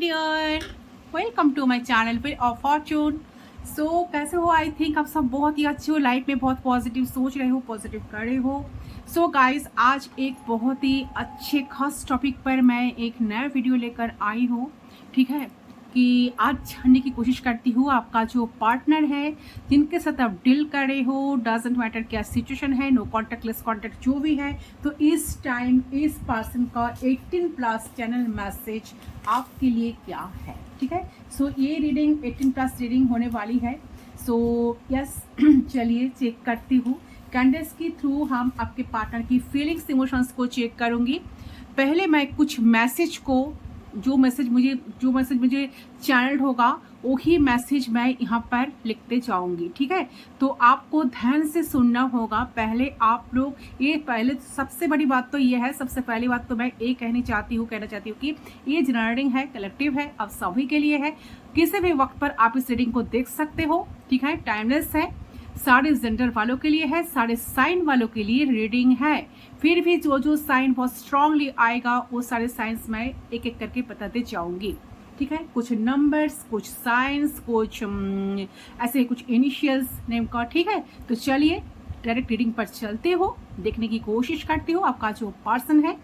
Dear, welcome to my channel पे of fortune. So कैसे हो? आई थिंक आप सब बहुत ही अच्छे हो, लाइफ में बहुत पॉजिटिव सोच रहे हो, पॉजिटिव कर रहे हो। सो गाइस, आज एक बहुत ही अच्छे खास टॉपिक पर मैं एक नया वीडियो लेकर आई हूँ। ठीक है, कि आज जानने की कोशिश करती हूँ आपका जो पार्टनर है, जिनके साथ आप डील कर रहे हो, डजेंट मैटर क्या सिचुएशन है, नो कॉन्टैक्ट लेस कॉन्टैक्ट जो भी है, तो इस टाइम इस पर्सन का 18+ चैनल मैसेज आपके लिए क्या है। ठीक है, सो ये रीडिंग 18+ रीडिंग होने वाली है। सो यस, चलिए चेक करती हूँ। कैंडल्स के थ्रू हम आपके पार्टनर की फीलिंग्स इमोशंस को चेक करूँगी। पहले मैं कुछ मैसेज को, जो मैसेज मुझे चैनल्ड होगा वही मैसेज मैं यहाँ पर लिखते जाऊंगी। ठीक है, तो आपको ध्यान से सुनना होगा। पहले आप लोग पहले सबसे बड़ी बात तो ये है, सबसे पहली बात तो मैं ये कहना चाहती हूँ कि ये जनरेटिंग है, कलेक्टिव है, आप सभी के लिए है। किसी भी वक्त पर आप इस रीडिंग को देख सकते हो। ठीक है, टाइमलेस है, सारे जेंडर वालों के लिए है, सारे साइन वालों के लिए रीडिंग है। फिर भी जो साइन बहुत स्ट्रांगली आएगा वो सारे साइंस मैं एक एक करके बताते जाऊंगी। ठीक है, कुछ नंबर्स, कुछ साइंस, कुछ ऐसे कुछ इनिशियल्स नेम का। ठीक है, तो चलिए डायरेक्ट रीडिंग पर चलते हो, देखने की कोशिश करती हो आपका जो पर्सन है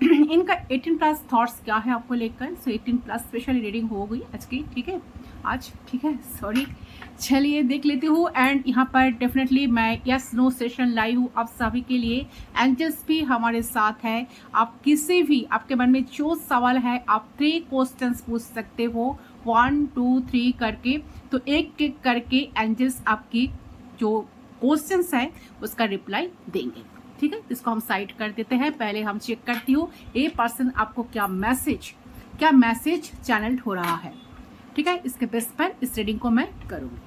इनका 18+ थॉट्स क्या है आपको लेकर। सो 18+ स्पेशल रीडिंग हो गई आज की। ठीक है, आज ठीक है, सॉरी, चलिए देख लेती हूँ। एंड यहाँ पर डेफिनेटली मैं यस नो सेशन लाई हूँ आप सभी के लिए। एंजल्स भी हमारे साथ है। आप किसी भी आपके मन में जो सवाल है आप 3 क्वेश्चंस पूछ सकते हो, 1 2 3 करके। तो एक एक करके एंजल्स आपकी जो क्वेश्चंस है उसका रिप्लाई देंगे। ठीक है, इसको हम साइड कर देते हैं। पहले हम चेक करती हूँ ये पर्सन आपको क्या मैसेज चैनल्ड हो रहा है। ठीक है, इसके बेस पर इस रीडिंग को मैं करूँगी।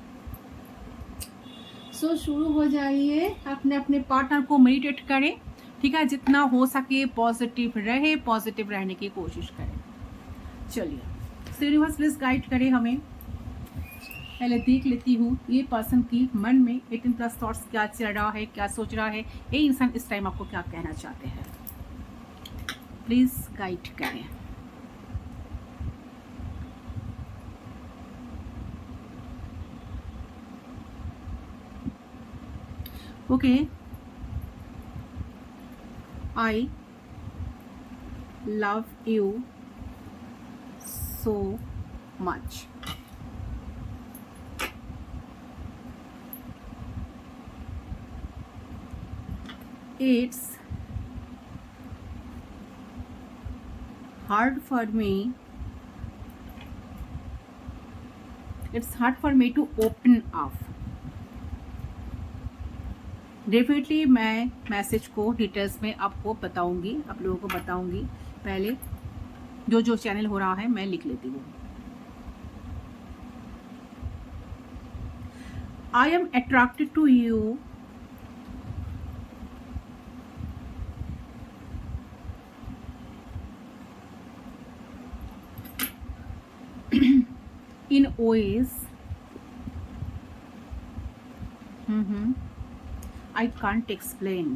सो शुरू हो जाइए, अपने अपने पार्टनर को मेडिटेट करें। ठीक है, जितना हो सके पॉजिटिव रहे, पॉजिटिव रहने की कोशिश करें। चलिए यूनिवर्स प्लीज गाइड करें हमें। पहले देख लेती हूँ ये पर्सन की मन में 18+ थॉट्स क्या चल रहा है, क्या सोच रहा है, ये इंसान इस टाइम आपको क्या कहना चाहते हैं। प्लीज गाइड करें। Okay, I love you so much. It's hard for me. It's hard for me to open up. Definitely मैं मैसेज को डिटेल्स में आपको बताऊंगी, आप लोगों को बताऊंगी। पहले जो चैनल हो रहा है मैं लिख लेती हूँ। I am attracted to you in ways I can't explain.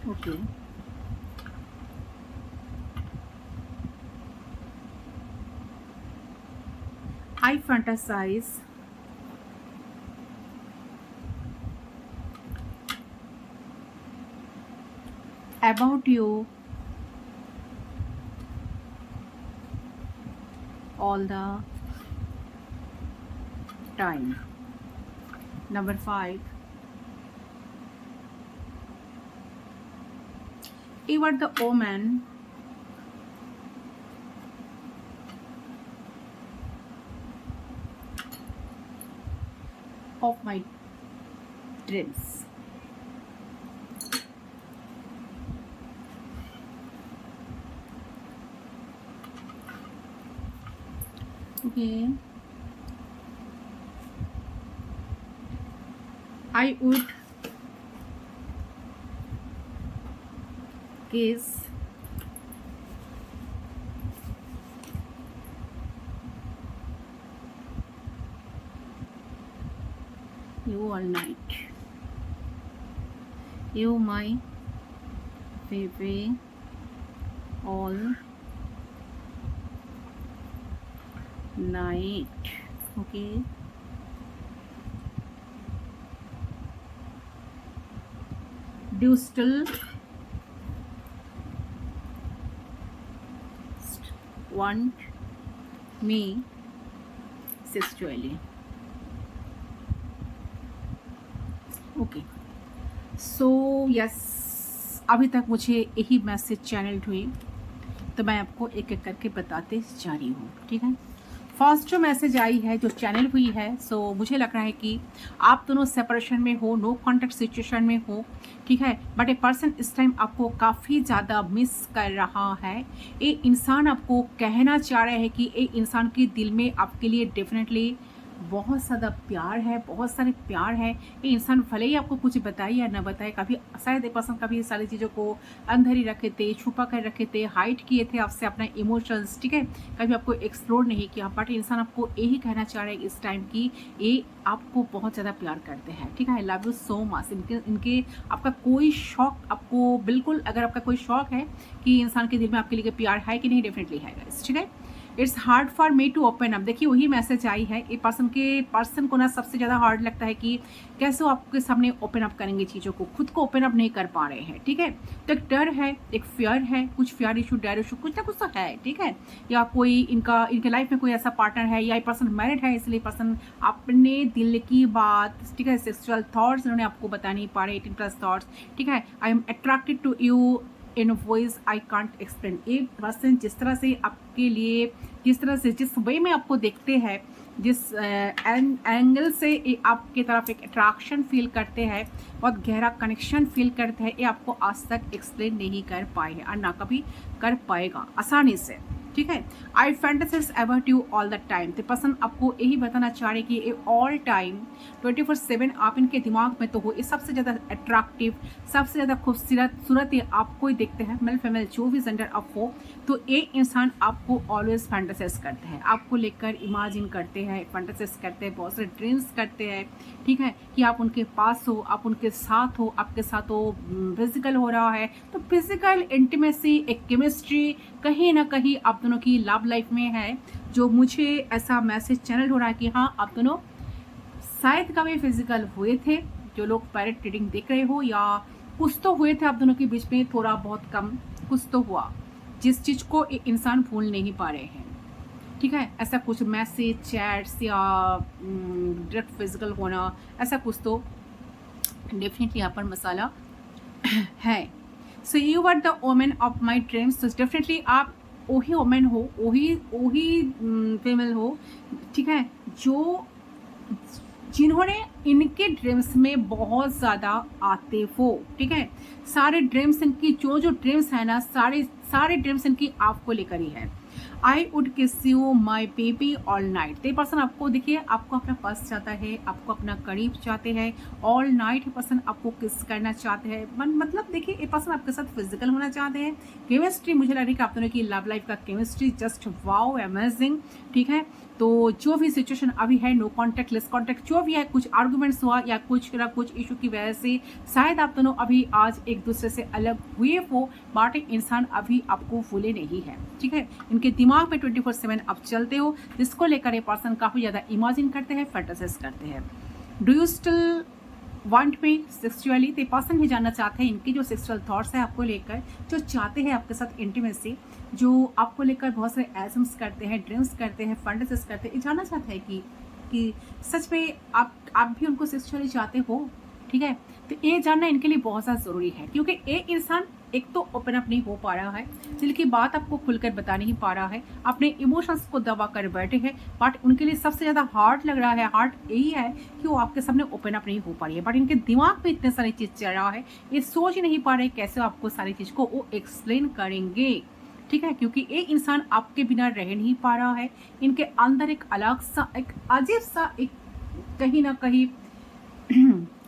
Okay. I fantasize about you all the time. Number 5, you are the woman of my dreams. Okay, I would kiss you all night. You my baby all night. Okay. Do you still want me sexually? Okay, so yes, अभी तक मुझे यही message channel हुई, तो मैं आपको एक एक करके बताते जा रही हूँ, ठीक है। फर्स्ट जो मैसेज आई है, जो चैनल हुई है, सो मुझे लग रहा है कि आप दोनों सेपरेशन में हो, नो कॉन्टेक्ट सिचुएशन में हो, ठीक है। बट ए पर्सन इस टाइम आपको काफ़ी ज़्यादा मिस कर रहा है। ये इंसान आपको कहना चाह रहा है कि ये इंसान के दिल में आपके लिए डेफिनेटली बहुत ज़्यादा प्यार है, बहुत सारे प्यार है। ये इंसान भले ही आपको कुछ बताए या ना बताए, कभी शायद ये पर्सन कभी सारी चीज़ों को अंदर ही रखे थे, छुपा कर रखे थे, हाइड किए थे आपसे अपना इमोशंस, ठीक है, कभी आपको एक्सप्लोर नहीं किया। बट इंसान आपको यही कहना चाह रहा है इस टाइम की ये आपको बहुत ज़्यादा प्यार करते हैं, ठीक है। I love you so much. इनके आपका कोई शौक, आपको बिल्कुल, अगर आपका कोई शौक है कि इंसान के दिल में आपके लिए प्यार है कि नहीं, डेफिनेटली है गाइस, ठीक है। It's hard for me to open up. देखिए वही मैसेज आई है। ये पर्सन को ना सबसे ज़्यादा हार्ड लगता है कि कैसे वो आपके सामने ओपन अप करेंगे चीज़ों को, खुद को ओपन अप नहीं कर पा रहे हैं, ठीक है। तो एक डर है, एक फियर है, कुछ फियर इशू, डर इशू, कुछ ना कुछ तो है, ठीक है। या कोई इनके लाइफ में कोई ऐसा पार्टनर है, या ये पर्सन मैरिड है, इसलिए पर्सन अपने दिल की बात, ठीक है, सेक्सुअल थॉट्स इन्होंने आपको बता नहीं पा रहे, 18+ थॉट्स, ठीक है। I am attracted to you in ways I can't explain. एक पर्सन जिस तरह से आपके लिए, जिस तरह से, जिस वे में आपको देखते हैं, जिस एंगल से आपके तरफ एक अट्रैक्शन फील करते हैं, बहुत गहरा कनेक्शन फील करते हैं, ये आपको आज तक एक्सप्लेन नहीं कर पाए हैं और ना कभी कर पाएगा आसानी से, ठीक है। I fantasize about you all the time. तो पसंद आपको यही बताना चाह रहे कि ये ऑल टाइम 24/7 आप इनके दिमाग में तो हो। ये सबसे ज़्यादा अट्रैक्टिव, सबसे ज़्यादा खूबसूरत ये आपको ही देखते हैं, मेल फीमेल जो भी जेंडर आप हो। तो ये इंसान आपको ऑलवेज फैंटेसाइज करते हैं, आपको लेकर इमेजिन करते हैं, फैंटेसाइज करते हैं, बहुत सारे ड्रीम्स करते हैं, ठीक है, कि आप उनके पास हो, आप उनके साथ हो, आपके साथ हो, फिजिकल हो रहा है तो फिजिकल इंटीमेसी, एक केमिस्ट्री कहीं ना कहीं आप दोनों की लव लाइफ में है। जो मुझे ऐसा मैसेज चैनल हो रहा है कि हाँ, आप दोनों शायद कभी फिजिकल हुए थे, जो लोग पैरेट रीडिंग देख रहे हो, या कुछ तो हुए थे आप दोनों के बीच में, थोड़ा बहुत कम कुछ तो हुआ, जिस चीज़ को इंसान भूल नहीं पा रहे हैं, ठीक है। ऐसा कुछ मैसेज, चैट्स या डायरेक्ट फिजिकल होना, ऐसा कुछ तो डेफिनेटली यहाँ पर मसाला है। So you are the women of my dreams. तो डेफिनेटली आप वही वोमेन हो, वही फीमेल हो, ठीक है, जो जिन्होंने इनके ड्रीम्स में बहुत ज़्यादा आते हो, ठीक है। सारे ड्रीम्स इनकी, जो ड्रीम्स है ना, सारे ड्रीम्स इनकी आपको लेकर ही है। आई वुड किस you my baby all night. तो ये पर्सन आपको, देखिए, आपको अपना पास चाहता है, आपको अपना करीब चाहते हैं, ऑल नाइट पर्सन आपको किस करना चाहते हैं। मतलब देखिए, ये पर्सन आपके साथ फिजिकल होना चाहते हैं। केमिस्ट्री, मुझे लग रही है कि आप दोनों की लव लाइफ का केमिस्ट्री जस्ट वाओ, अमेजिंग, ठीक है। तो जो भी सिचुएशन अभी है, नो कॉन्टैक्ट, लेस कॉन्टैक्ट, जो भी है, कुछ आर्गूमेंट्स हुआ या कुछ ना कुछ इशू की वजह से शायद आप दोनों अभी आज एक दूसरे से अलग हुए हो, बट इंसान अभी आपको भूले नहीं है, ठीक है। इनके दिमाग में 24/7 आप चलते हो, जिसको लेकर ये पर्सन काफ़ी ज़्यादा इमेजिन करते हैं, फैंटेसाइज करते हैं। Do you still want me sexually. तो पर्सन भी जानना चाहते हैं इनकी जो सेक्सुअल थॉट्स है आपको लेकर, जो चाहते हैं आपके साथ इंटीमेसी, जो आपको लेकर बहुत सारे एजम्स करते हैं, ड्रीम्स करते हैं, फैंटेसीज करते हैं। ये जानना चाहते हैं कि सच में आप भी उनको सेक्सुअली चाहते हो, ठीक है। तो ये जानना इनके लिए बहुत ज़्यादा ज़रूरी है, क्योंकि ये इंसान एक तो ओपन अप नहीं हो पा रहा है, दिल की बात आपको खुलकर बता नहीं पा रहा है, अपने इमोशंस को दबा कर बैठे हैं। बट उनके लिए सबसे ज़्यादा हार्ड लग रहा है, हार्ड यही है कि वो आपके सामने ओपन अप नहीं हो पा रही है। बट इनके दिमाग में इतने सारी चीज़ चल रहा है, ये सोच ही नहीं पा रहे कैसे आपको सारी चीज़ को वो एक्सप्लेन करेंगे, ठीक है। क्योंकि ये इंसान आपके बिना रह नहीं पा रहा है। इनके अंदर एक अलग सा, एक अजीब सा, एक कहीं ना कहीं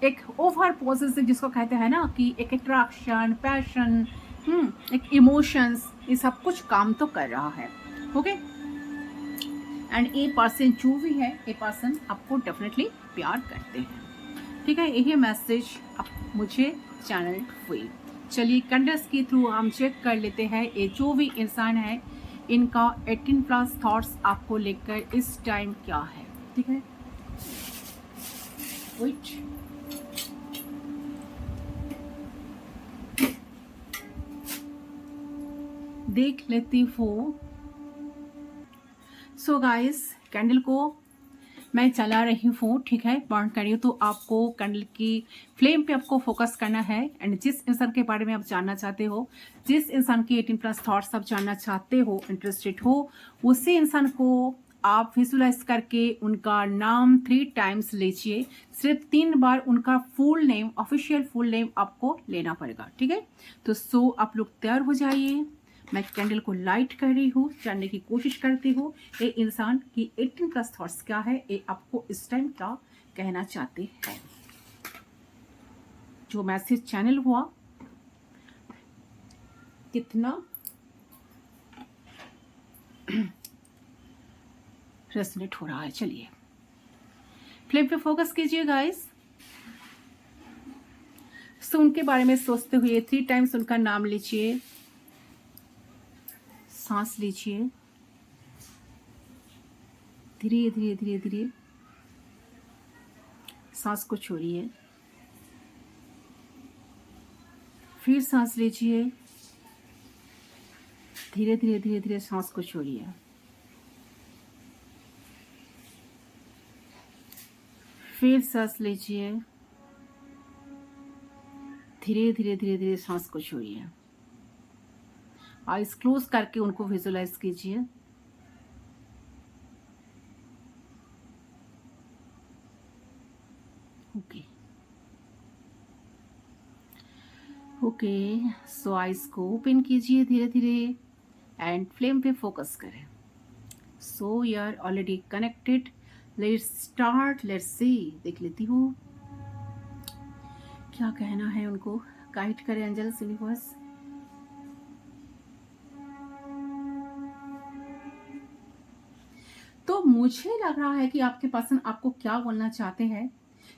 एक ओवर पॉसेसिव, जिसको कहते हैं ना, कि एक अट्रैक्शन, पैशन, एक इमोशंस, ये सब कुछ काम तो कर रहा है, ओके। एंड ये पर्सन जो भी है, ये पर्सन आपको डेफिनेटली प्यार करते हैं, ठीक है। यही मैसेज मुझे चैनल हुई। चलिए कैंडल्स के थ्रू हम चेक कर लेते हैं ये जो भी इंसान है इनका 18+ थॉट्स आपको लेकर इस टाइम क्या है। ठीक है, वेट। देख लेती हूँ। सो गाइस, कैंडल को मैं चला रही हूँ, ठीक है, बर्न कर रही हूँ। तो आपको कैंडल की फ्लेम पे आपको फोकस करना है एंड जिस इंसान के बारे में आप जानना चाहते हो, जिस इंसान की 18+ थॉट्स आप जानना चाहते हो, इंटरेस्टेड हो, उसी इंसान को आप विजुलाइज करके उनका नाम 3 टाइम्स लीजिए। सिर्फ 3 बार उनका full name, official full name आपको लेना पड़ेगा। ठीक है, तो सो आप लोग तैयार हो जाइए। मैं कैंडल को लाइट कर रही हूँ, जानने की कोशिश करती हूँ ये इंसान की 18+ थॉट्स क्या है, ये आपको इस टाइम क्या कहना चाहते हैं। जो मैसेज चैनल हुआ कितना रेजोनेट हो रहा है। चलिए फ्लेम पे फोकस कीजिए गाइस। सो उनके बारे में सोचते हुए 3 टाइम्स उनका नाम लीजिए, सांस लीजिए, धीरे धीरे धीरे धीरे सांस को छोड़िए, फिर सांस लीजिए, धीरे धीरे धीरे धीरे सांस को छोड़िए, फिर सांस लीजिए, धीरे धीरे धीरे धीरे सांस को छोड़िए। आइज क्लोज करके उनको विजुलाइज कीजिए। ओके ओके, सो आइज को ओपन कीजिए धीरे धीरे एंड फ्लेम पे फोकस करें। So you are already connected. Let's start, let's see. देख लेती हूँ क्या कहना है उनको। गाइड करें एंजल यूनिवर्स। तो मुझे लग रहा है कि आपके पर्सन आपको क्या बोलना चाहते हैं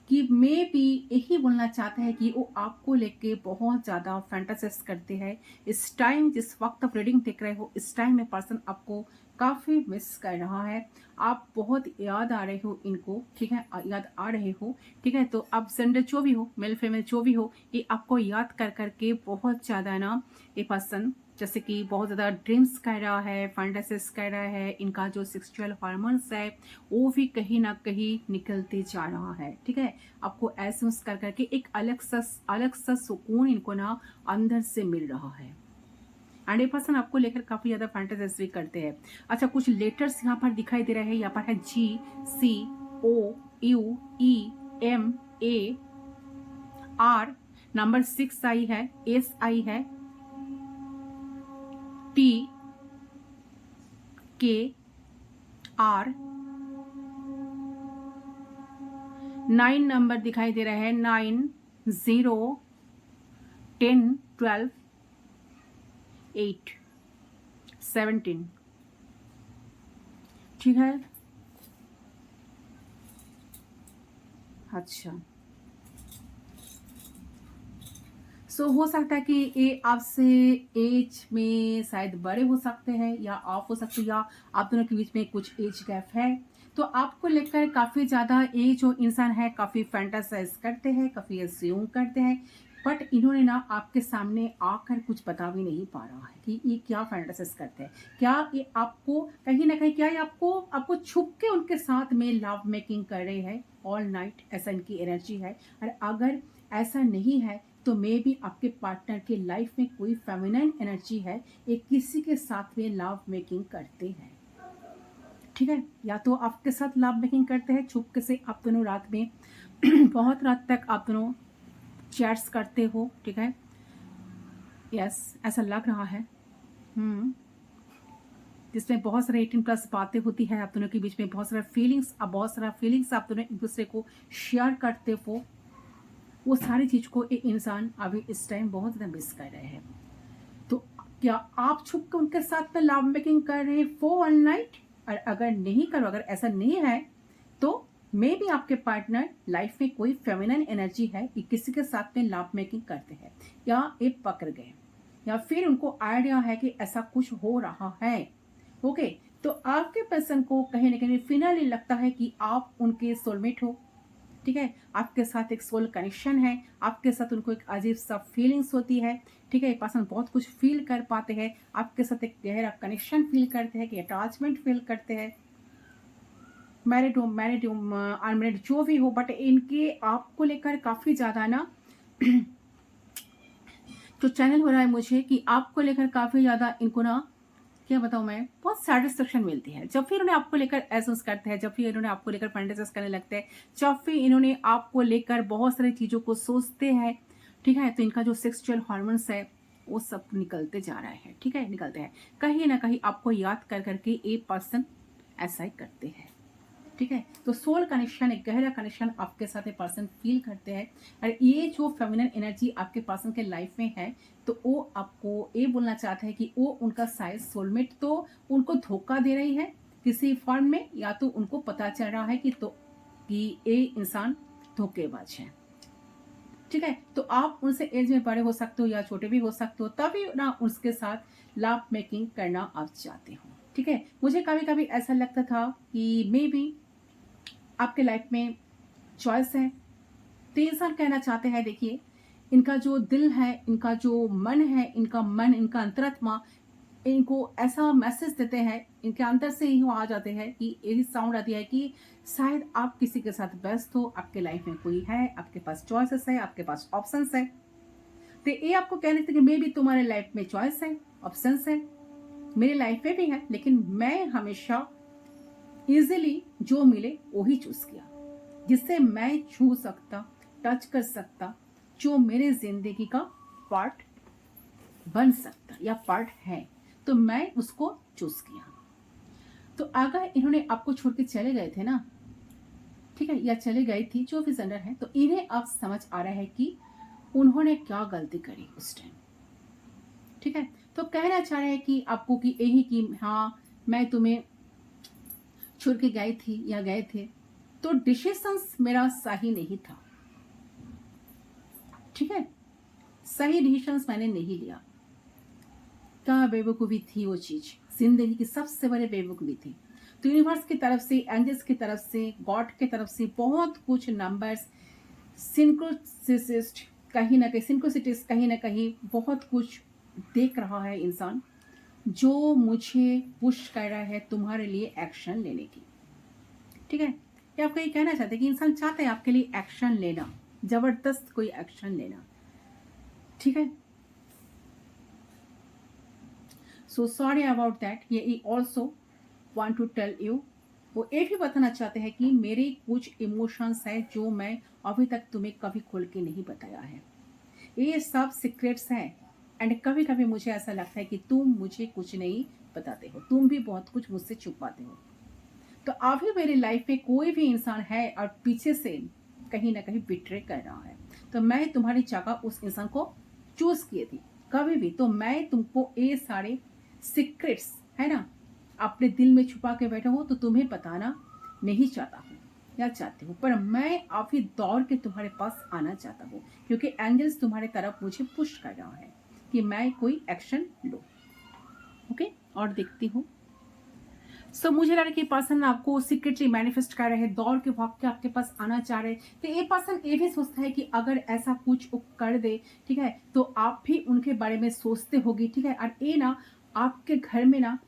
कि मे भी यही बोलना चाहते हैं कि वो आपको लेके बहुत ज़्यादा फैंटासाइज करते हैं। इस टाइम जिस वक्त आप रीडिंग देख रहे हो, इस टाइम में पर्सन आपको काफ़ी मिस कर रहा है। आप बहुत याद आ रहे हो इनको, ठीक है, याद आ रहे हो, ठीक है। तो आप जेंडर जो भी हो, मेल फीमेल जो भी हो, ये आपको याद कर करके बहुत ज़्यादा ना ये पर्सन जैसे कि बहुत ज़्यादा ड्रीम्स कर रहा है, फैंटासीज कर रहा है। इनका जो सेक्सुअल हार्मोन्स है वो भी कहीं ना कहीं निकलते जा रहा है, ठीक है। आपको एहसास कर करके एक अलग सा सुकून इनको ना अंदर से मिल रहा है एंड ये पर्सन आपको लेकर काफ़ी ज़्यादा फैंटासीज भी करते हैं। अच्छा, कुछ लेटर्स यहाँ पर दिखाई दे रहे हैं। यहाँ पर है GCOUEMAR, नंबर 6 आई है, S आई है, TKR, 9 नंबर दिखाई दे रहे हैं, 9, 0, 10, 12, 8, 17, ठीक है। अच्छा, सो हो सकता है कि ये आपसे एज में शायद बड़े हो सकते हैं या आप हो सकते हैं, या आप दोनों के बीच में कुछ एज गैप है। तो आपको लेकर काफ़ी ज़्यादा ये जो इंसान है काफ़ी फैंटासाइज करते हैं, काफ़ी एज्यूम करते हैं, बट इन्होंने ना आपके सामने आकर कुछ बता भी नहीं पा रहा है कि ये क्या फैंटासाइज करते हैं। क्या ये आपको कहीं ना कहीं, क्या ये आपको छुप के उनके साथ में लव मेकिंग कर रहे हैं ऑल नाइट, ऐसा इनकी एनर्जी है। और अगर ऐसा नहीं है तो मे भी आपके पार्टनर के लाइफ में कोई फेमिनाइन एनर्जी है, ये किसी के साथ में लव मेकिंग करते हैं, ठीक है। या तो आपके साथ लव मेकिंग करते हैं छुपके से, आप दोनों रात में बहुत रात तक आप दोनों चैट्स करते हो, ठीक है। यस, ऐसा लग रहा है जिसमें बहुत सारे 18+ बातें होती है आप दोनों के बीच में, बहुत सारा फीलिंग्स आप दोनों एक दूसरे को शेयर करते हो। वो सारी चीज को एक इंसान अभी इस टाइम बहुत ज़्यादा मिस कर रहे हैं। तो क्या आप छुप के उनके साथ में लव मेकिंग कर रहे हैं फॉर वन नाइट? और अगर नहीं करो, अगर ऐसा नहीं है तो मे भी आपके पार्टनर लाइफ में कोई फेमिनिन एनर्जी है कि किसी के साथ में लव मेकिंग करते हैं या ये पकड़ गए या फिर उनको आइडिया है कि ऐसा कुछ हो रहा है। ओके, तो आपके पर्सन को कहीं ना कहीं फिनली लगता है कि आप उनके सोलमेट हो। ठीक है, आपके साथ एक सोल कनेक्शन है, आपके साथ उनको एक अजीब सा फीलिंग्स होती है। ठीक है, पर्सन बहुत कुछ फील कर पाते हैं, आपके साथ एक गहरा कनेक्शन फील करते हैं कि अटैचमेंट फील करते हैं। मैरिड हो अनमैरिड जो भी हो, बट इनके आपको लेकर काफ़ी ज़्यादा ना जो चैनल हो रहा है मुझे कि आपको लेकर काफ़ी ज़्यादा इनको ना, क्या बताऊँ मैं, बहुत सेटिस्फेक्शन मिलती है जब फिर उन्हें आपको लेकर एहसास करते हैं, जब फिर इन्होंने आपको लेकर फैंटेसाइज करने लगते हैं, जब फिर इन्होंने आपको लेकर बहुत सारी चीज़ों को सोचते हैं। ठीक है, तो इनका जो सेक्सुअल हार्मोन्स है वो सब निकलते जा रहा है। ठीक है, निकलते हैं कहीं ना कहीं आपको याद कर करके एक पर्सन ऐसा ही करते हैं। ठीक है, तो सोल कनेक्शन, एक गहरा कनेक्शन आपके साथ ये पर्सन फील करते हैं। और ये जो फेमिनिन एनर्जी आपके पर्सन के लाइफ में है, तो वो आपको ये बोलना चाहता है कि वो उनका शायद सोलमेट तो उनको धोखा दे रही है किसी फॉर्म में, या तो उनको पता चल रहा है कि ये इंसान धोखेबाज है। ठीक है, तो आप उनसे एज में बड़े हो सकते हो या छोटे भी हो सकते हो, तभी ना उसके साथ लव मेकिंग करना आप चाहते हो। ठीक है, मुझे कभी कभी ऐसा लगता था कि मे बी आपके लाइफ में चॉइस है। तो इंसान कहना चाहते हैं, देखिए इनका जो दिल है, इनका जो मन है, इनका मन, इनका अंतरात्मा इनको ऐसा मैसेज देते हैं, इनके अंदर से ही वो आ जाते हैं कि यही साउंड आती है कि शायद आप किसी के साथ व्यस्त हो, आपके लाइफ में कोई है, आपके पास चॉइसेस है, आपके पास ऑप्शंस है। तो ये आपको कहने थे कि मे भी तुम्हारे लाइफ में चॉइस है, ऑप्शंस है, मेरी लाइफ में भी है, लेकिन मैं हमेशा इजीली जो मिले वही चूज किया, जिससे मैं छू सकता, टच कर सकता, जो मेरे जिंदगी का पार्ट बन सकता या पार्ट है, तो मैं उसको चूज किया। तो अगर इन्होंने आपको छोड़ के चले गए थे ना, ठीक है, या चले गई थी, जो भी जेंडर है, तो इन्हें अब समझ आ रहा है कि उन्होंने क्या गलती करी उस टाइम। ठीक है, तो कहना चाह रहे हैं कि आपको कि यही कि हाँ मैं तुम्हें छोड़ के गई थी या गए थे, तो डिसीजंस मेरा सही नहीं था। ठीक है, सही डिसीजंस मैंने नहीं लिया। क्या बेवकूफ़ी थी वो चीज, जिंदगी की सबसे बड़ी बेवकूफ़ी थी। तो यूनिवर्स की तरफ से, एंजल्स की तरफ से, गॉड की तरफ से बहुत कुछ नंबर्स, सिंक्रोसिस्ट कहीं ना कहीं, सिंक्रोसिटीज कहीं ना कहीं बहुत कुछ देख रहा है इंसान, जो मुझे पुश कर रहा है तुम्हारे लिए एक्शन लेने की। ठीक है, ये आपको ये कहना चाहते हैं कि इंसान चाहते हैं आपके लिए एक्शन लेना, जबरदस्त कोई एक्शन लेना। ठीक है, सो सॉरी अबाउट दैट। ये also want to tell you, वो ये भी बताना चाहते हैं कि मेरे कुछ इमोशंस है जो मैं अभी तक तुम्हें कभी खोल के नहीं बताया है, ये सब सीक्रेट्स हैं। एंड कभी कभी मुझे ऐसा लगता है कि तुम मुझे कुछ नहीं बताते हो, तुम भी बहुत कुछ मुझसे छुपाते हो। तो अभी मेरी लाइफ में कोई भी इंसान है और पीछे से कहीं ना कहीं बिट्रे कर रहा है, तो मैं तुम्हारी जगह उस इंसान को चूज किए थी कभी भी, तो मैं तुमको ये सारे सीक्रेट्स है ना अपने दिल में छुपा के बैठा हूँ, तो तुम्हें बताना नहीं चाहता हूँ या चाहती हूँ, पर मैं अभी दौड़ के तुम्हारे पास आना चाहता हूँ, क्योंकि एंजल्स तुम्हारे तरफ मुझे पुश कर रहा है कि मैं कोई एक्शन लूँ। ओके, और देखती हूँ। सो मुझे लग रहा है कि पर्सन आपको सीक्रेटली मैनिफेस्ट कर रहे हैं, दौड़ के भाग के आपके पास आना चाह रहे हैं। तो ये पर्सन ये भी सोचता है कि अगर ऐसा कुछ वो कर दे, ठीक है, तो आप भी उनके बारे में सोचते होगी। ठीक है, और ये ना आपके घर में ना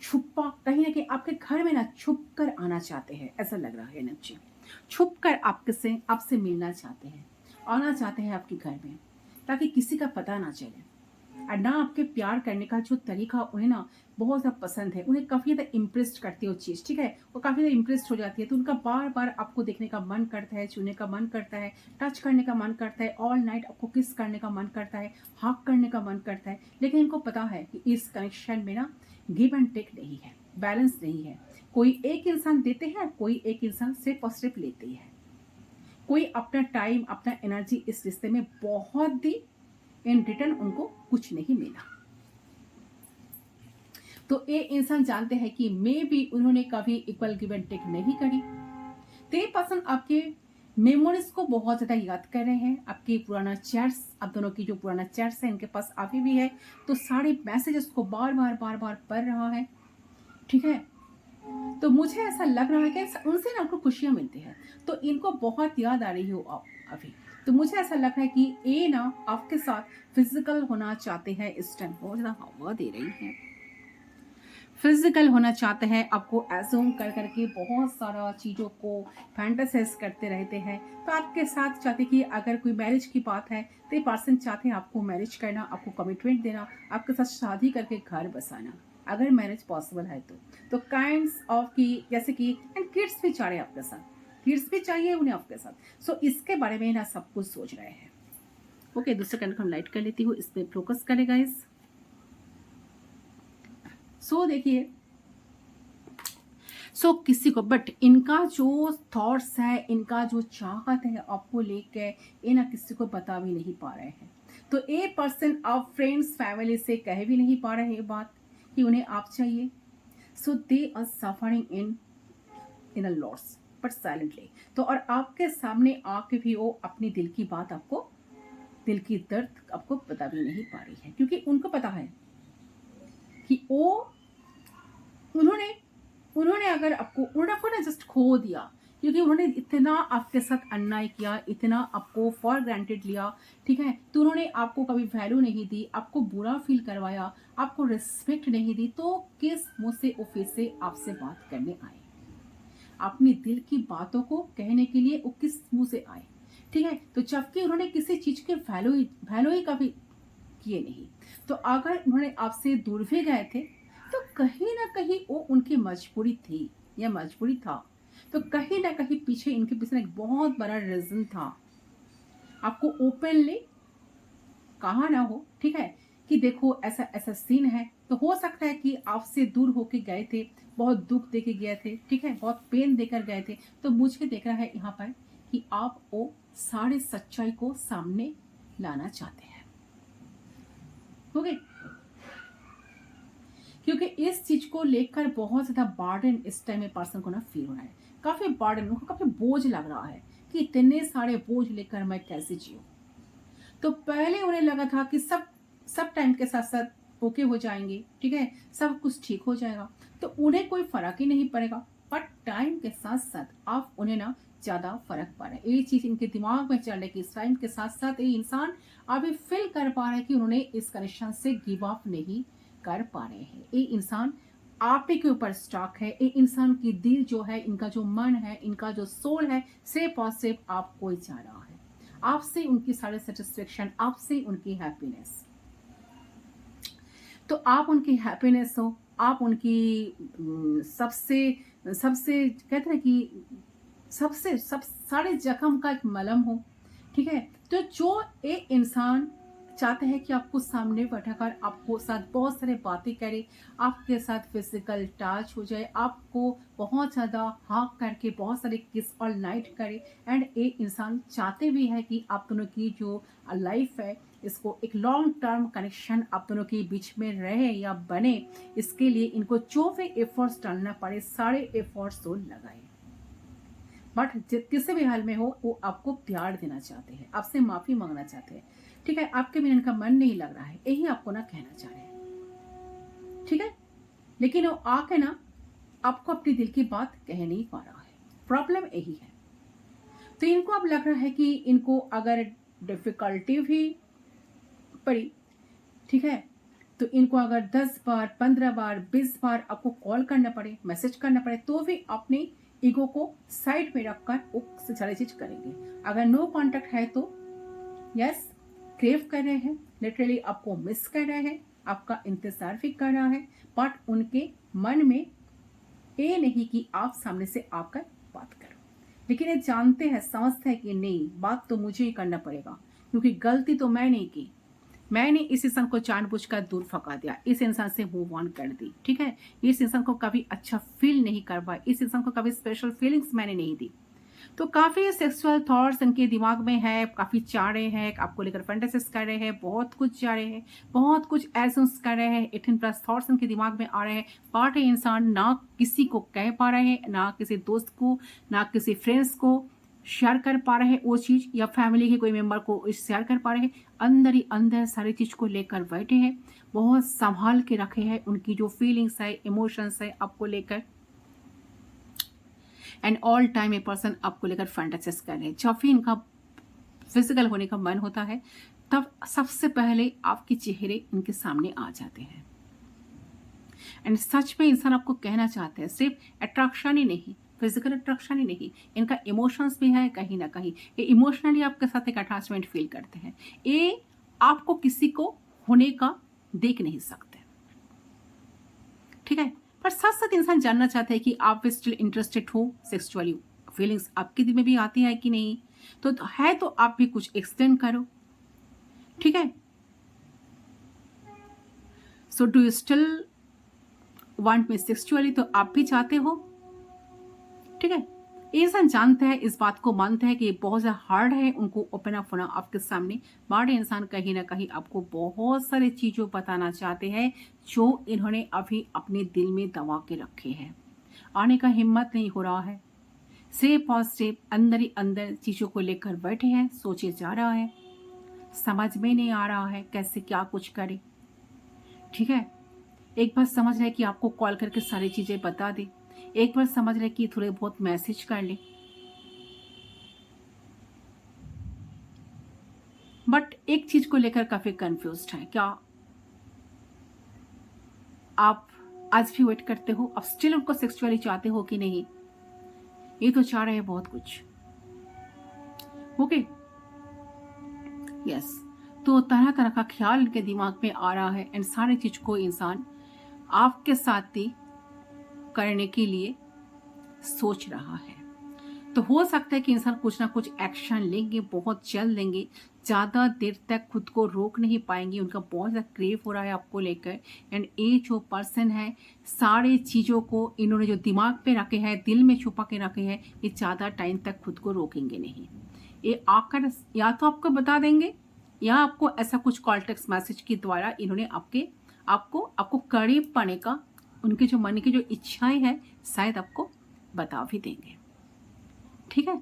छुपा, कहीं ना कहीं आपके घर में ना छुप कर आना चाहते हैं, ऐसा लग रहा है एनर्जी। छुप कर आपसे मिलना चाहते हैं, आना चाहते हैं आपके घर में, ताकि किसी का पता ना चले। और ना आपके प्यार करने का जो तरीका उन्हें ना बहुत ज़्यादा पसंद है, उन्हें काफ़ी ज़्यादा इम्प्रेस्ड करती है वो चीज़। ठीक है, वो काफ़ी ज़्यादा इम्प्रेस्ड हो जाती है, तो उनका बार बार आपको देखने का मन करता है, छूने का मन करता है, टच करने का मन करता है, ऑल नाइट आपको किस करने का मन करता है, हक करने का मन करता है। लेकिन इनको पता है कि इस कनेक्शन में ना गिव एंड टेक नहीं है, बैलेंस नहीं है। कोई एक इंसान देते हैं, कोई एक इंसान सिर्फ और सिर्फ लेते हैं। कोई अपना टाइम, अपना एनर्जी इस रिश्ते में बहुत दी, इन रिटर्न उनको कुछ नहीं मिला। तो ये इंसान जानते हैं कि मे भी उन्होंने कभी इक्वल गिव एंड टेक नहीं करी। तो ये पर्सन आपके मेमोरीज को बहुत ज़्यादा याद कर रहे हैं। आपके पुराना चैट्स, आप दोनों की जो पुराना चैट्स है इनके पास अभी भी है, तो सारे मैसेजेस को बार बार पढ़ रहा है, ठीक है। तो मुझे ऐसा लग रहा है कि उनसे ना आपको खुशियाँ मिलती है, तो इनको बहुत याद आ रही हो आप अभी। तो मुझे ऐसा लग रहा है कि ये ना आपके साथ फिजिकल होना चाहते हैं इस टाइम। बहुत ज़्यादा हवा दे रही है, फिजिकल होना चाहते हैं, आपको एज्यूम कर करके बहुत सारा चीज़ों को फैंटासाइज करते रहते हैं। तो आपके साथ चाहते कि अगर कोई मैरिज की बात है तो ये पर्सन चाहते हैं आपको मैरिज करना, आपको कमिटमेंट देना, आपके साथ शादी करके घर बसाना, अगर मैरिज पॉसिबल है तो काइंड्स ऑफ की जैसे कि एंड किड्स भी चाह रहे हैं आपके साथ, किड्स भी चाहिए उन्हें आपके साथ। सो इसके बारे में ना सब कुछ सोच रहे हैं। ओके, दूसरे कैंडल को हम लाइट कर लेती हूँ, इस पर फोकस करेगा इस। सो देखिए, सो किसी को बट इनका जो थॉट्स है, इनका जो चाहत है आपको लेके, ये ना किसी को बता भी नहीं पा रहे हैं। तो ये पर्सन आप फ्रेंड्स फैमिली से कह भी नहीं पा रहे ये बात कि उन्हें आप चाहिए। So they are suffering in a loss but silently. तो और आपके सामने आके भी वो अपनी दिल की बात आपको, दिल की दर्द आपको बता भी नहीं पा रही है, क्योंकि उनको पता है कि उन्होंने अगर आपको ना जस्ट खो दिया, क्योंकि उन्होंने इतना आपके साथ अन्याय किया, इतना आपको फॉर ग्रांटेड लिया, ठीक है। तो उन्होंने आपको कभी वैल्यू नहीं दी, आपको बुरा फील करवाया, आपको रिस्पेक्ट नहीं दी, तो किस मुंह से वो फिर से आपसे बात करने आए, अपने दिल की बातों को कहने के लिए वो किस मुंह से आए, ठीक है। तो जबकि उन्होंने किसी चीज के वैल्यू ही कभी किए नहीं। तो अगर उन्होंने आपसे दूर भी गए थे तो कहीं ना कहीं वो उनकी मजबूरी थी या मजबूरी था, तो कहीं ना कहीं पीछे इनके पीछे एक बहुत बड़ा रीजन था। आपको ओपनली कहा ना हो, ठीक है, कि देखो ऐसा ऐसा सीन है। तो हो सकता है कि आपसे दूर होके गए थे, बहुत दुख देके गए थे, ठीक है, बहुत पेन देकर गए थे। तो मुझे देख रहा है यहाँ पर कि आप वो सारे सच्चाई को सामने लाना चाहते हैं। ओके, क्योंकि इस चीज को लेकर बहुत ज्यादा बर्डन इस टाइम में पर्सन को ना फील हो रहा है, काफी बर्डन, उनको काफी बोझ लग रहा है कि इतने सारे बोझ लेकर मैं कैसे जीऊं। तो पहले उन्हें लगा था कि सब टाइम के साथ साथ ओके हो जाएंगे, ठीक है, सब कुछ ठीक हो जाएगा, तो उन्हें कोई फर्क ही नहीं पड़ेगा। बट टाइम के साथ साथ आप उन्हें ना ज्यादा फर्क पड़ रहा है, ये चीज इनके दिमाग में चल रही है कि इस टाइम के साथ साथ ये इंसान अभी फील कर पा रहा है कि उन्होंने इस कनेक्शन से गिव अप नहीं कर पा रहे हैं। ये इंसान आप ही के ऊपर स्टॉक है, ये इंसान की दिल जो है, इनका जो मन है, इनका जो सोल है, सिर्फ और सिर्फ आपको ही चाह रहा है, आपसे उनकी सारी सेटिस्फेक्शन, आपसे उनकी हैप्पीनेस। तो आप उनकी हैप्पीनेस हो, आप उनकी सबसे सबसे कहते हैं कि सब सारे जख्म का एक मलहम हो, ठीक है। तो जो एक इंसान चाहते हैं कि आपको सामने बैठाकर आपको साथ बहुत सारे बातें करे, आपके साथ फिजिकल टच हो जाए, आपको बहुत ज़्यादा हाँ करके बहुत सारे किस और नाइट करे, एंड एक इंसान चाहते भी है कि आप दोनों की जो लाइफ है इसको एक लॉन्ग टर्म कनेक्शन आप दोनों के बीच में रहे या बने, इसके लिए इनको जो भी एफर्ट्स डालना पड़े सारे एफर्ट्स तो लगाए। बट किसी भी हाल में हो वो आपको प्यार देना चाहते हैं, आपसे माफी मांगना चाहते हैं, ठीक है, आपके बिना इनका मन नहीं लग रहा है, यही आपको ना कहना चाह रहे हैं, ठीक है। लेकिन वो आके ना आपको अपनी दिल की बात कह नहीं पा रहा है, प्रॉब्लम यही है। तो इनको अब लग रहा है कि इनको अगर डिफिकल्टी भी पड़ी, ठीक है, तो इनको अगर 10 बार 15 बार 20 बार आपको कॉल करना पड़े, मैसेज करना पड़े, तो भी अपने ईगो को साइड में रखकर वो सारी चीज करेंगे। अगर नो कांटेक्ट है तो यस, क्रेव कर रहे हैं, लिटरली आपको मिस कर रहे हैं, आपका इंतजार भी कर रहा है, बट उनके मन में ये नहीं कि आप सामने से आकर बात करो, लेकिन ये जानते हैं, समझते हैं कि नहीं, बात तो मुझे ही करना पड़ेगा, क्योंकि गलती तो मैंने की, मैंने इस इंसान को जानबूझकर दूर फंका दिया, इस इंसान से मूव ऑन कर दी, ठीक है, इस इंसान को कभी अच्छा फील नहीं करवाया, इस इंसान को कभी स्पेशल फीलिंग्स मैंने नहीं दी। तो काफ़ी सेक्सुअल थॉट्स इनके दिमाग में है, काफ़ी चाह रहे हैं, आपको लेकर फैंटेसिस कर रहे हैं, बहुत कुछ चाह रहे हैं, बहुत कुछ एहसास कर रहे हैं, 18+ थॉट्स इनके दिमाग में आ रहे हैं। बट ये इंसान ना किसी को कह पा रहे हैं, ना किसी दोस्त को, ना किसी फ्रेंड्स को शेयर कर पा रहे हैं वो चीज़, या फैमिली के कोई मेंबर को शेयर कर पा रहे हैं। अंदर ही अंदर सारी चीज़ को लेकर बैठे हैं, बहुत संभाल के रखे हैं उनकी जो फीलिंग्स है, इमोशंस है आपको लेकर। And all time a person आपको लेकर फैंटेसाइज कर रहे हैं। जब भी इनका फिजिकल होने का मन होता है तब सबसे पहले आपके चेहरे इनके सामने आ जाते हैं। एंड सच में इंसान आपको कहना चाहते हैं, सिर्फ अट्रैक्शन ही नहीं, फिजिकल अट्रैक्शन ही नहीं, इनका इमोशंस भी है कहीं ना कहीं। ये इमोशनली आपके साथ एक अटैचमेंट फील करते हैं। ये आपको किसी को होने का देख नहीं सकते, ठीक है। पर साथ साथ इंसान जानना चाहते हैं कि आप स्टिल इंटरेस्टेड हो सेक्सुअली, फीलिंग्स आपके दिल में भी आती है कि नहीं। तो है तो आप भी कुछ एक्सटेंड करो, ठीक है। So do you still want me sexually, तो आप भी चाहते हो, ठीक है। इंसान जानते हैं, इस बात को मानते हैं कि ये बहुत ज़्यादा हार्ड है उनको ओपन अप होना आपके सामने। बट इंसान कहीं ना कहीं आपको बहुत सारी चीज़ों बताना चाहते हैं जो इन्होंने अभी अपने दिल में दबा के रखे हैं। आने का हिम्मत नहीं हो रहा है, स्टेप और स्टेप अंदर ही अंदर चीज़ों को लेकर बैठे हैं, सोचे जा रहा है, समझ में नहीं आ रहा है कैसे क्या कुछ करे, ठीक है। एक बार समझ रहे कि आपको कॉल करके सारी चीज़ें बता दे, एक बार समझ रहे कि थोड़े बहुत मैसेज कर ले, बट एक चीज को लेकर काफी कंफ्यूज्ड है। क्या आप आज भी वेट करते हो, आप स्टिल उनको सेक्सुअली चाहते हो कि नहीं? ये तो चाह रहे हैं बहुत कुछ, ओके, यस। तो तरह तरह का ख्याल इनके दिमाग में आ रहा है एंड सारी चीज को इंसान आपके साथ ही करने के लिए सोच रहा है। तो हो सकता है कि इंसान कुछ ना कुछ एक्शन लेंगे, बहुत जल्द लेंगे, ज़्यादा देर तक खुद को रोक नहीं पाएंगे। उनका बहुत ज़्यादा क्रेव हो रहा है आपको लेकर। एंड ये जो पर्सन है, सारे चीज़ों को इन्होंने जो दिमाग पे रखे हैं, दिल में छुपा के रखे हैं, ये ज़्यादा टाइम तक खुद को रोकेंगे नहीं। ये आकर या तो आपको बता देंगे, या आपको ऐसा कुछ कॉल टेक्स्ट मैसेज के द्वारा इन्होंने आपको करीब पाने का, उनके जो मन की जो इच्छाएं हैं शायद आपको बता भी देंगे, ठीक है,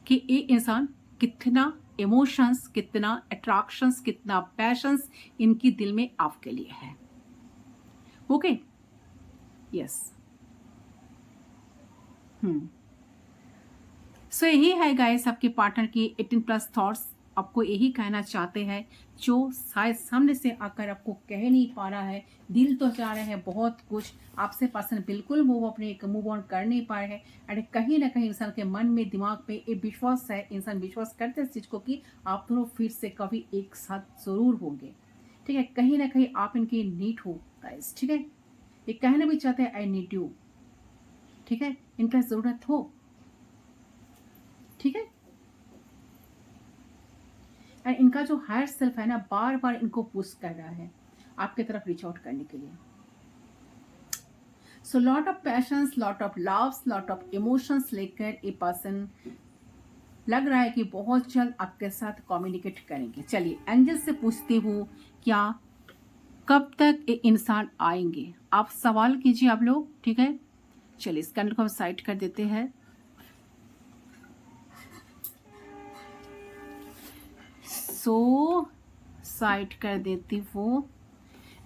कि ये इंसान कितना इमोशंस, कितना अट्रैक्शंस, कितना पैशंस इनकी दिल में आपके लिए है, ओके, यस। सो यही है गाइस आपके पार्टनर की 18+ थॉट्स। आपको यही कहना चाहते हैं जो शायद सामने से आकर आपको कह नहीं पा रहा है। दिल तो चाह रहे हैं बहुत कुछ, आपसे पर्सन बिल्कुल मूव ऑन कर नहीं पा रहे हैं। अरे कहीं ना कहीं इंसान के मन में, दिमाग में एक विश्वास है, इंसान विश्वास करते हैं इस चीज़ को कि आप दोनों फिर से कभी एक साथ जरूर होंगे, ठीक है। कहीं ना कहीं आप इनके नीड हो गाइस, ठीक है। ये कहना भी चाहते हैं आई नीड यू, ठीक है, इनका जरूरत हो, ठीक है। एंड इनका जो हायर सेल्फ है ना, बार बार इनको पुश कर रहा है आपके तरफ रीच आउट करने के लिए। So lot of patience, lot of loves, lot of emotions लेकर ये पर्सन लग रहा है कि बहुत जल्द आपके साथ कम्युनिकेट करेंगे। चलिए एंजल से पूछती हूँ, क्या कब तक ये इंसान आएंगे? आप सवाल कीजिए आप लोग, ठीक है। चलिए इस कैंडल को हम साइड कर देते हैं। सो साइड कर देती हूँ।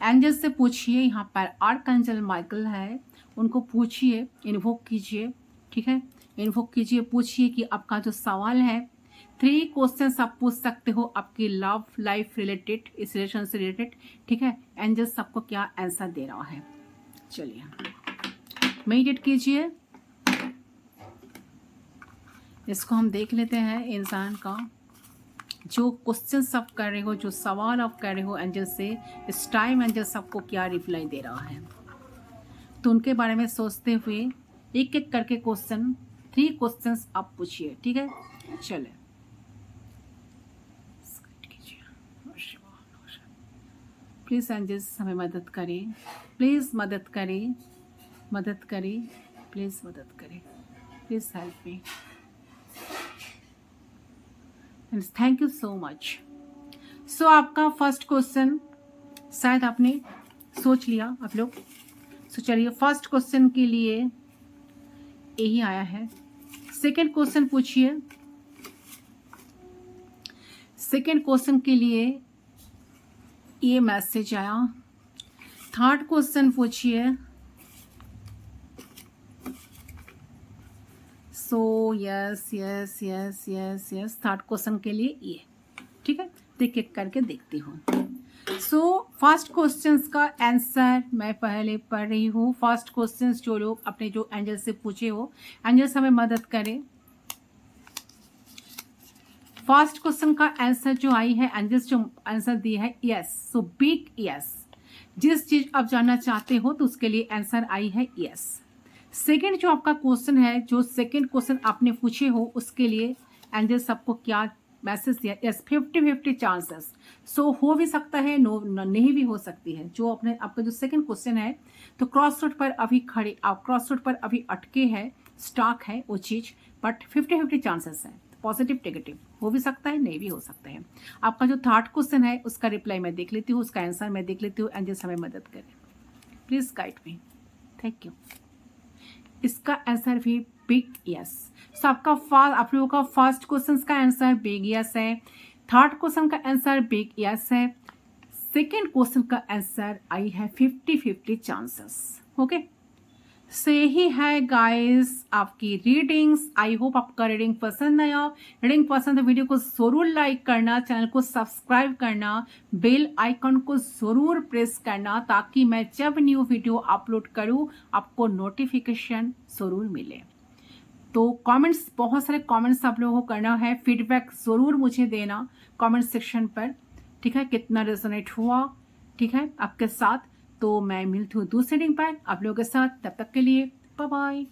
एंजल से पूछिए, यहाँ पर आर्कएंजल माइकल है, उनको पूछिए, इन्वोक कीजिए, ठीक है, इन्वोक कीजिए, पूछिए कि आपका जो सवाल है, 3 क्वेश्चंस आप पूछ सकते हो आपकी लव लाइफ रिलेटेड, इस रिलेशन से रिलेटेड, ठीक है। एंजल सबको क्या आंसर दे रहा है, चलिए मेडिटेट कीजिए। इसको हम देख लेते हैं इंसान का जो क्वेश्चन आप कर रहे हो, जो सवाल आप कर रहे हो एंजल से, इस टाइम एंजल सबको क्या रिप्लाई दे रहा है। तो उनके बारे में सोचते हुए एक एक करके 3 क्वेश्चंस आप पूछिए, ठीक है। चले प्लीज एंजल्स हमें मदद करें, प्लीज मदद करें, मदद करें, प्लीज मदद करें, please help me. Thank you so much. So आपका फर्स्ट क्वेश्चन शायद आपने सोच लिया आप लोग। सो चलिए फर्स्ट क्वेश्चन के लिए यही आया है। सेकंड क्वेश्चन पूछिए। सेकंड क्वेश्चन के लिए ये मैसेज आया। थर्ड क्वेश्चन पूछिए। So yes yes yes yes yes third question के लिए ये, ठीक है, देख एक करके देखती हूँ। सो फर्स्ट क्वेश्चंस का आंसर मैं पहले पढ़ रही हूँ। फर्स्ट क्वेश्चंस जो लोग अपने जो एंजल से पूछे हो, एंजल्स हमें मदद करें। फर्स्ट क्वेश्चन का आंसर जो आई है, एंजल्स जो आंसर दी है यस, सो बिग यस। जिस चीज आप जानना चाहते हो तो उसके लिए आंसर आई है यस। सेकंड जो आपका क्वेश्चन है, जो सेकंड क्वेश्चन आपने पूछे हो, उसके लिए एंजल्स आपको क्या मैसेज दिया? Yes 50-50 chances. सो हो भी सकता है, नो नहीं भी हो सकती है। जो अपने आपका जो सेकंड क्वेश्चन है, तो क्रॉस रोड पर अभी खड़े, आप क्रॉस रोड पर अभी अटके हैं, स्टॉक है वो चीज, बट 50-50 चांसेस है। पॉजिटिव नेगेटिव हो भी सकता है, नहीं भी हो सकता है। आपका जो थर्ड क्वेश्चन है उसका रिप्लाई मैं देख लेती हूँ, उसका आंसर मैं देख लेती हूँ। एंजल्स हमें मदद करें, please guide me, thank you. इसका आंसर भी बिग यस। सो आपका आप लोगों का फर्स्ट क्वेश्चन का आंसर बिग यस है। थर्ड क्वेश्चन का आंसर बिग यस है। सेकेंड क्वेश्चन का आंसर आई है 50-50 चांसेस। ओके, से ही है गाइस आपकी रीडिंग्स। आई होप आपका रीडिंग पसंद आया। रीडिंग पसंद है, वीडियो को जरूर लाइक करना, चैनल को सब्सक्राइब करना, बेल आइकन को जरूर प्रेस करना, ताकि मैं जब न्यू वीडियो अपलोड करूं आपको नोटिफिकेशन जरूर मिले। तो कमेंट्स, बहुत सारे कमेंट्स आप लोगों को करना है, फीडबैक जरूर मुझे देना कमेंट सेक्शन पर, ठीक है, कितना रेजोनेट हुआ, ठीक है, आपके साथ। तो मैं मिलती हूँ दूसरे रीडिंग पर आप लोगों के साथ, तब तक के लिए बाय बाय।